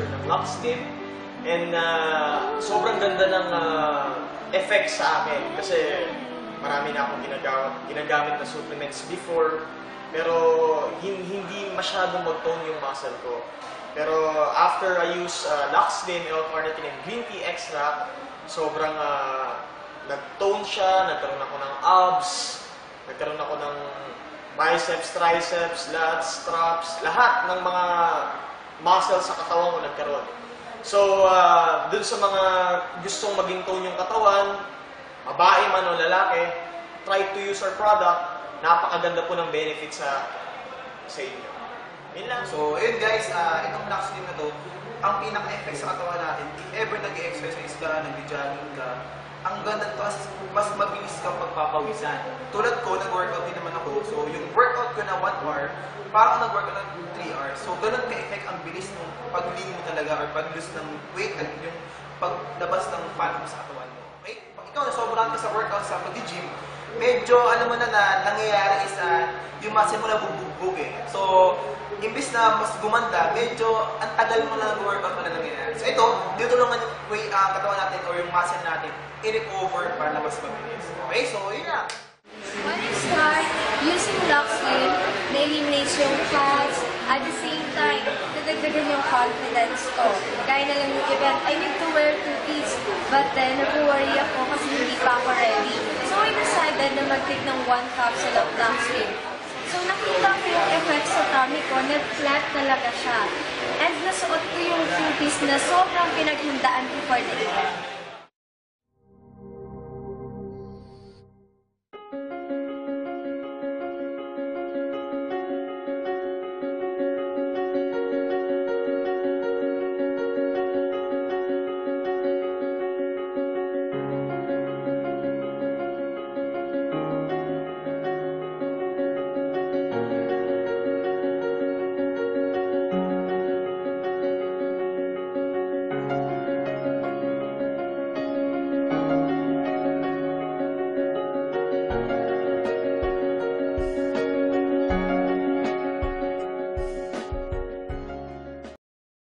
endorser ng Lux Slim. And sobrang ganda ng effect sa akin kasi marami na akong ginagamit na supplements before, pero hindi masyadong mag-tone yung muscle ko. Pero after I use Lux Slim, L-carnitine, and green tea extract, sobrang nag-tone siya, nagkaroon ako ng abs, nagkaroon ako ng biceps, triceps, lats, traps, lahat ng mga muscles sa katawan ko nagkaroon. So, dun sa mga gustong maging tone yung katawan, babae man o lalaki, try to use our product. Napakaganda po ng benefits sa inyo. Yun lang. So, ayun guys, itong Lux Slim na to, ang pinaka-effect sa katawan natin, if ever nag-exercise ka, nag-jogging ka, ang ganda to kasi mas mabilis kang pagpapawisan. Tulad ko, nag-workout din naman ako. So, yung workout ko na 1 hour, parang nag-workout na 3 hours. So, ganun ka-effect ang bilis ng pag-lean mo talaga or pag-lose ng weight at yung paglabas ng fat mo sa katawan mo. Okay? Pag ikaw sobrang ka sa workout sa pag-gym, medyo alam mo na nangyayari is yung muscle mo na bubugbog eh. So, imbis na mas gumanda, medyo ang tagal mo na nag-workout na nangyayari. So, ito, tutulungan yung katawan natin or yung muscle natin i-recover para na mas mabilis. Okay? So, yun na. When I start using Lux Slim, na-eliminates yung fats, at the same time, nadagdagan yung confidence ko. Kaya na lang yung event, I need to wear 2 piece, but then nag-worry ako kasi hindi pa ako ready. So I decided na mag-take ng 1 capsule of Lux Slim. So nakita ko yung effect sa tummy ko, nag-flat talaga siya. And nasuot ko yung 2 piece na sobrang pinaghandaan ko for the event.